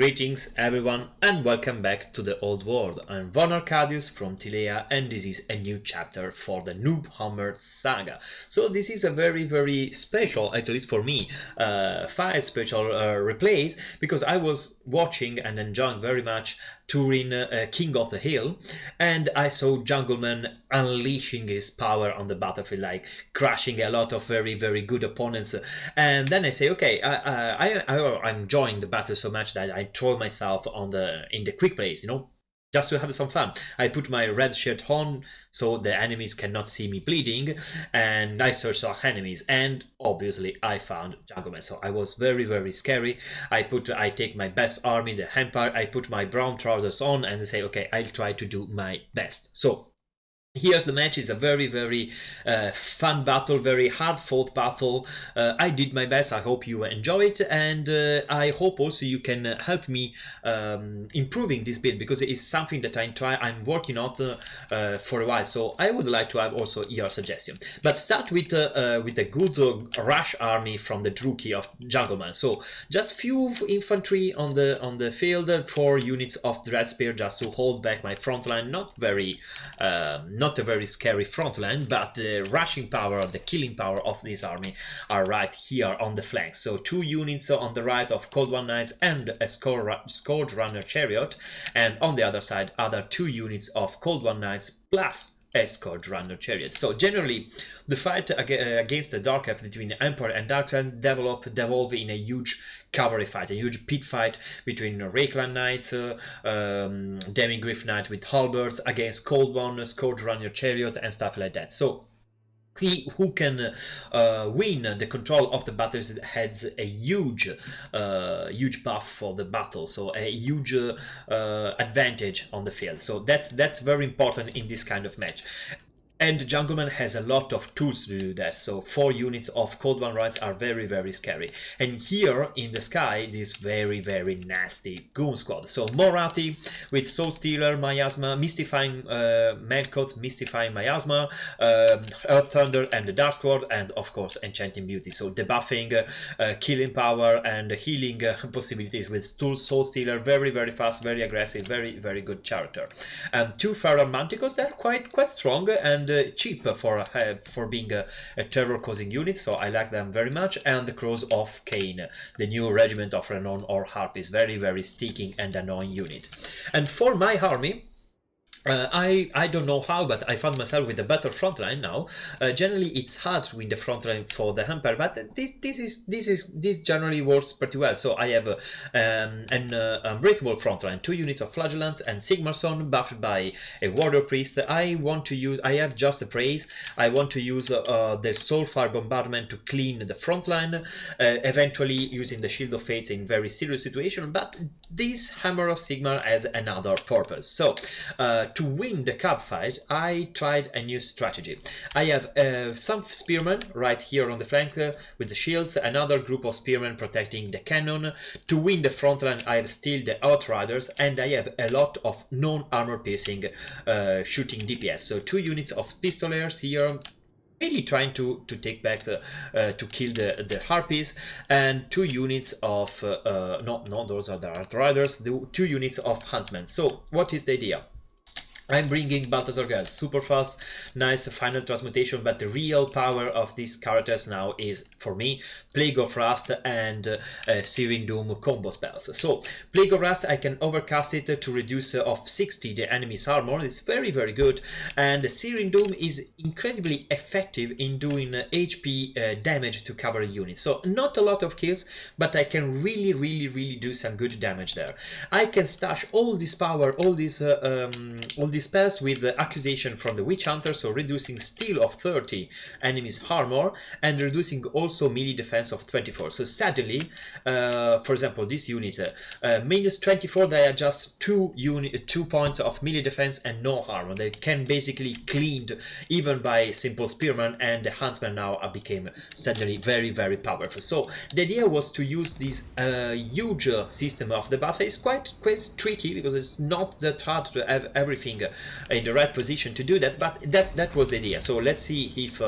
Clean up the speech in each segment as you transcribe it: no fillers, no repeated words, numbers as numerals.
Greetings everyone and welcome back to the old world. I'm Arcadius from Tilea and this is a new chapter for the Noob Hammer Saga. So this is a very special, at least for me, file special replays because I was watching and enjoying very much Turin King of the Hill, and I saw Jungleman unleashing his power on the battlefield, like crushing a lot of very good opponents. And then I say, okay, I'm enjoying the battle so much that I throw myself on in the quick plays, just to have some fun. I put my red shirt on so the enemies cannot see me bleeding, and I searched for enemies, and obviously I found Jungleman. So I was very scary. I take my best army, the Empire, I put my brown trousers on and say, okay, I'll try to do my best. So here's the match. It's a very fun battle, very hard fought battle. I did my best. I hope you enjoy it, and I hope also you can help me improving this build, because it is something that I'm working on for a while. So I would like to have also your suggestion. But start with a good rush army from the Druchii of Jungleman. So just few infantry on the field, 4 units of Dread Spear just to hold back my front line. Not a very scary front line, but the rushing power, the killing power of this army are right here on the flanks. So 2 units on the right of Cold One Knights and a Scourge Runner Chariot, and on the other side other 2 units of Cold One Knights plus a Scourge Runner Chariot. So generally the fight against the Dark Elf between Emperor and Darkseid devolve in a huge cavalry fight, a huge pit fight between Rakeland Knights, Demigryph Knight with halberds against Cold One, Scourge Runner Chariot and stuff like that. So who can win the control of the battles has a huge buff for the battle, so a huge advantage on the field. So that's very important in this kind of match. And Jungleman has a lot of tools to do that, so 4 units of Cold One Knights are very scary. And here in the sky, this very nasty Goon Squad. So Morati with Soul Stealer, Miasma, Mystifying Melkoth, Mystifying Miasma, Earth Thunder and the Dark Squad, and of course Enchanting Beauty. So debuffing, killing power and healing possibilities with Soul Stealer, very fast, very aggressive, very good character. 2 Feral Manticores, they're quite strong and cheap for being a terror-causing unit, so I like them very much. And the Crows of Cain, the new regiment of Renown or Harpies, very sticking and annoying unit. And for my army, I don't know how, but I found myself with a better front line now. Generally, it's hard to win the front line for the Empire, but this generally works pretty well. So I have an unbreakable front line, 2 units of Flagellants and Sigmarsson buffed by a Warrior Priest. I have just a praise. I want to use the Soulfire Bombardment to clean the front line, eventually using the Shield of Fates in very serious situation. But this Hammer of Sigmar has another purpose. So to win the cup fight, I tried a new strategy. I have some spearmen right here on the flank with the shields, another group of spearmen protecting the cannon. To win the front line, I have still the Outriders, and I have a lot of non-armor piercing shooting DPS. So 2 units of Pistoliers here, really trying to take back to kill the Harpies, and 2 units of no, those are the Outriders, the 2 units of Huntsmen. So what is the idea? I'm bringing Balthasar Girl, super fast, nice final transmutation, but the real power of these characters now is, for me, Plague of Rust and Searing Doom combo spells. So, Plague of Rust, I can overcast it to reduce of 60 the enemy's armor. It's very good, and Searing Doom is incredibly effective in doing HP damage to cavalry units. So, not a lot of kills, but I can really do some good damage there. I can stash all this power, all these spells with the accusation from the Witch Hunter, so reducing steel of 30 enemies armor and reducing also melee defense of 24. So suddenly, for example, this unit minus 24, they are just 2 points of melee defense and no armor. They can basically cleaned even by simple spearmen, and the huntsman now became suddenly very powerful. So the idea was to use this huge system of the buff. It's quite tricky because it's not that hard to have everything in the right position to do that, but that was the idea. So let's see if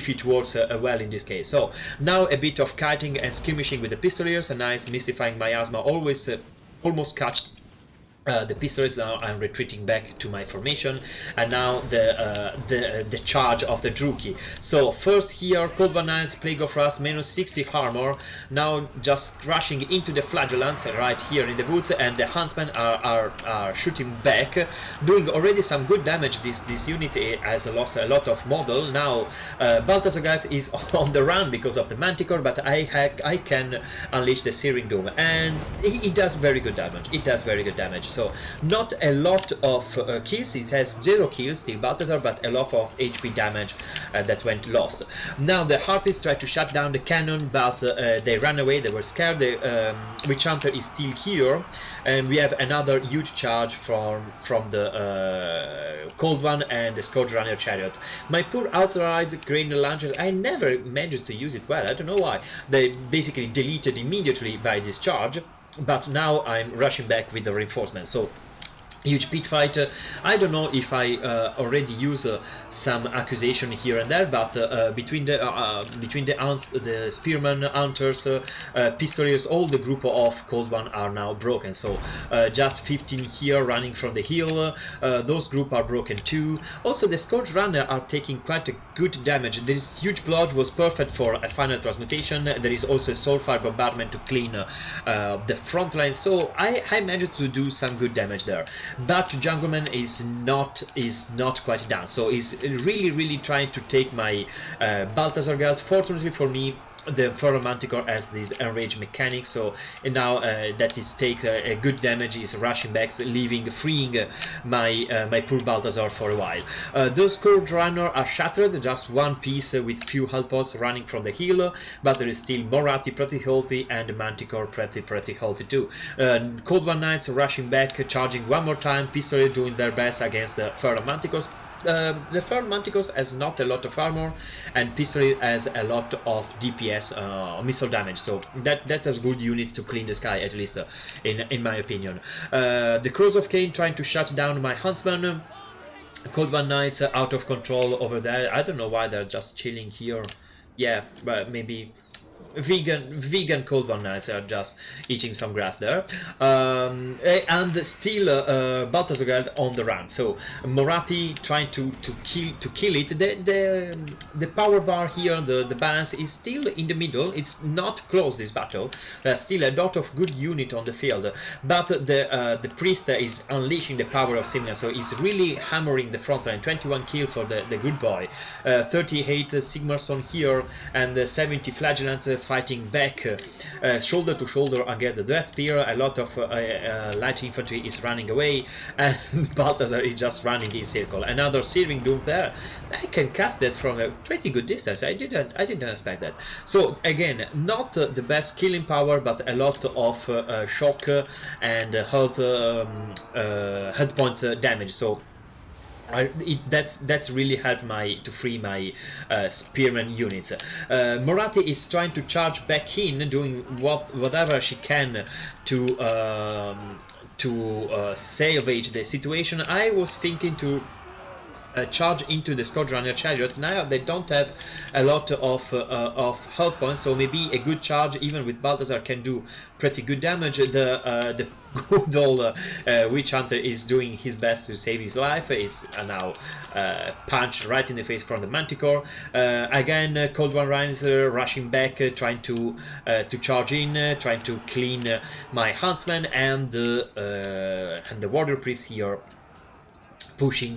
it works well in this case. So now a bit of kiting and skirmishing with the Pistoliers, a nice mystifying miasma, always almost catch the pistols. Now I'm retreating back to my formation, and now the charge of the Druchii. So first here, Cold One Knights, Plague of Rust, minus 60 armor. Now just rushing into the flagellants right here in the woods, and the huntsmen are shooting back, doing already some good damage. This unit has lost a lot of model. Now Balthasar guys is on the run because of the Manticore, but I can unleash the Searing Doom, and it does very good damage. It does very good damage. So not a lot of kills, it has 0 kills, still Balthasar, but a lot of HP damage that went lost. Now the Harpies try to shut down the cannon, but they ran away, they were scared. The Witch Hunter is still here, and we have another huge charge from the Cold One and the Scourge Runner Chariot. My poor outright Grain Launchers, I never managed to use it well, I don't know why. They basically deleted immediately by this charge. But now I'm rushing back with the reinforcements. So huge pit fight. I don't know if I already use some accusation here and there, but between the spearmen, hunters, pistoliers, all the group of Cold One are now broken. So just 15 here running from the hill. Those group are broken too. Also the Scourge Runner are taking quite a good damage. This huge blood was perfect for a final transmutation. There is also a Soulfire bombardment to clean the front line. So I managed to do some good damage there. But Jungleman is not quite done, so he's really trying to take my Balthasar guard. Fortunately for me, the Feral Manticore has this enraged mechanic, so now that is take a good damage, is rushing back, freeing my poor Balthasar for a while. Those Scourge Runner are shattered, just one piece with few health pots running from the hill, but there is still Moratti pretty healthy and Manticore pretty healthy too. Cold One Knights rushing back, charging one more time, Pistol doing their best against the Feral Manticores. The Feral Manticores has not a lot of armor, and Pistol has a lot of DPS missile damage, so that's a good unit to clean the sky, at least in my opinion. The Crows of Cain trying to shut down my Huntsman. Cold One Knights out of control over there. I don't know why they're just chilling here. Yeah, but maybe vegan Cold One Knights are just eating some grass there, and still Balthasar guard on the run. So Moratti trying to kill it. The power bar here, the balance is still in the middle. It's not close, this battle. There's still a lot of good unit on the field, but the priest is unleashing the power of Simian, so he's really hammering the front line. 21 kill for the good boy, 38 Sigmarsson here, and 70 Flagellants fighting back shoulder to shoulder against the Death Spear. A lot of light infantry is running away, and Balthasar is just running in circle. Another Searing Doom there. I can cast that from a pretty good distance. I didn't expect that. So again, not the best killing power, but a lot of shock and health point damage. So that's really helped to free my spearman units. Moratti is trying to charge back in, doing whatever she can to salvage the situation. I was thinking to charge into the Scourge Runner Chariot. Now they don't have a lot of health points, so maybe a good charge even with Balthasar can do pretty good damage. The good old Witch Hunter is doing his best to save his life. Is now punched right in the face from the Manticore. Again, Cold One Riser rushing back, trying to charge in, trying to clean my Huntsman, and the Warrior Priest here pushing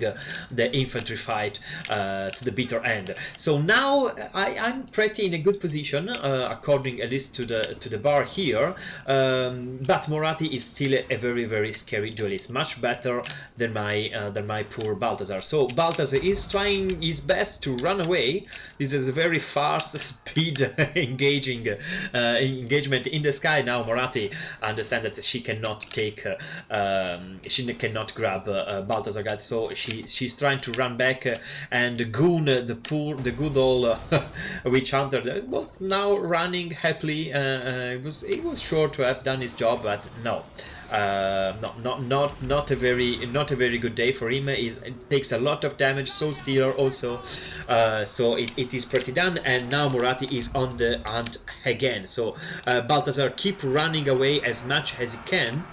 the infantry fight to the bitter end. So now I'm pretty in a good position, according at least to the bar here. But Moratti is still a very scary duelist, much better than my poor Balthasar. So Balthasar is trying his best to run away. This is a very fast speed engagement in the sky. Now Moratti understands that she cannot take, she cannot grab Balthasar guys. So she's trying to run back and goon the good old Witch Hunter that was now running happily. He was sure to have done his job, but no. Not a very good day for him. It takes a lot of damage. Soul Stealer also, so it is pretty done. And now Moratti is on the hunt again. So Balthasar keep running away as much as he can.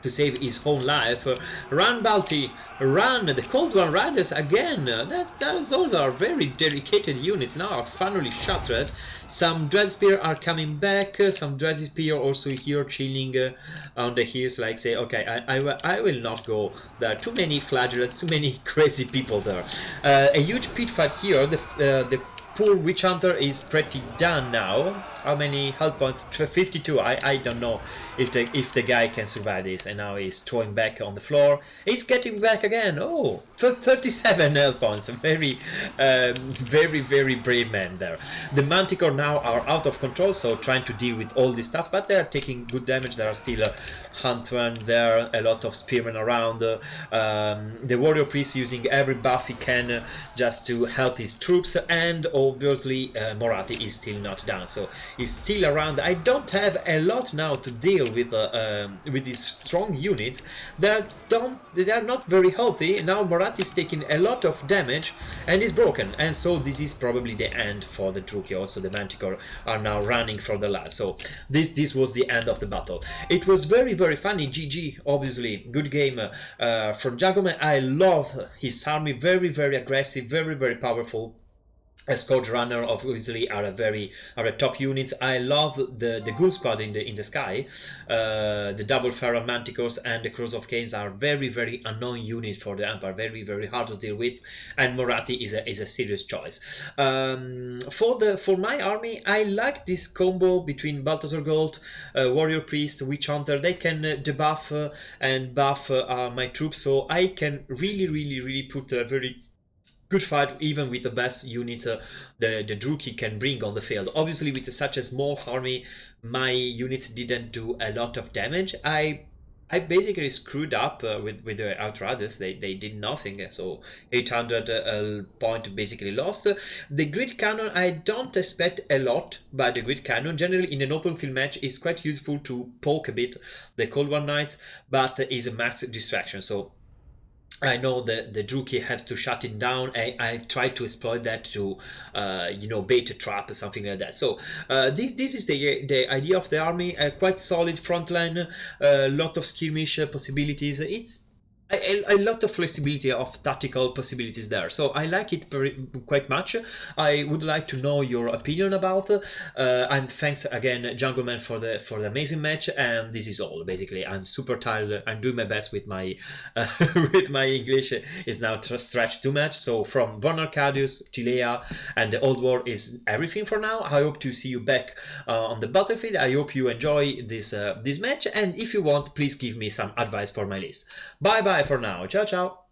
to save his own life. Run, Balti, run! The Cold One Riders again! Those are very dedicated units now, are finally shattered. Some Dread Spear are coming back, some Dread Spear also here chilling on the hills, like say, okay, I will not go. There are too many flagellates, too many crazy people there. A huge pit fight here, the poor Witch Hunter is pretty done now. How many health points? 52. I don't know if the guy can survive this. And now he's throwing back on the floor. He's getting back again. Oh, 37 health points. Very brave man there. The Manticore now are out of control, so trying to deal with all this stuff, but they're taking good damage. There are still Huntsman there, a lot of spearmen around. The Warrior Priest using every buff he can just to help his troops, and obviously Moratti is still not down, so he's still around. I don't have a lot now to deal with these strong units. They are not very healthy. Now Moratti is taking a lot of damage and is broken, and so this is probably the end for the Druchii. Also the Manticore are now running for the life, so this was the end of the battle. It was very funny. GG, obviously, good game from Jungleman. I love his army, very aggressive, very powerful. A Scourge Runner obviously are a top units. I love the Ghoul Squad in the sky. The Double Feral Manticores and the Crows of Canes are very annoying units for the Empire, very hard to deal with, and Moratti is a serious choice. For my army, I like this combo between Balthasar Gold, Warrior Priest, Witch Hunter. They can debuff and buff my troops, so I can really put a very good fight even with the best unit the Druchii can bring on the field. Obviously with such a small army my units didn't do a lot of damage. I basically screwed up with the Outriders. They did nothing, so 800 point basically lost. The Grid Cannon, I don't expect a lot, but the Grid Cannon generally in an open field match is quite useful to poke a bit the Cold War Knights, but is a mass distraction, so I know the Druchii has to shut it down. I try to exploit that to, bait a trap or something like that. So this is the idea of the army. A quite solid front line, a lot of skirmish possibilities. It's a lot of flexibility of tactical possibilities there, so I like it quite much. I would like to know your opinion about and thanks again Jungleman for the amazing match. And this is all basically. I'm super tired. I'm doing my best with my with my English. It's now stretched too much. So from Von Arcadius, Tilea and the Old War is everything for now. I hope to see you back on the battlefield. I hope you enjoy this match, and if you want, please give me some advice for my list. Bye for now. Ciao.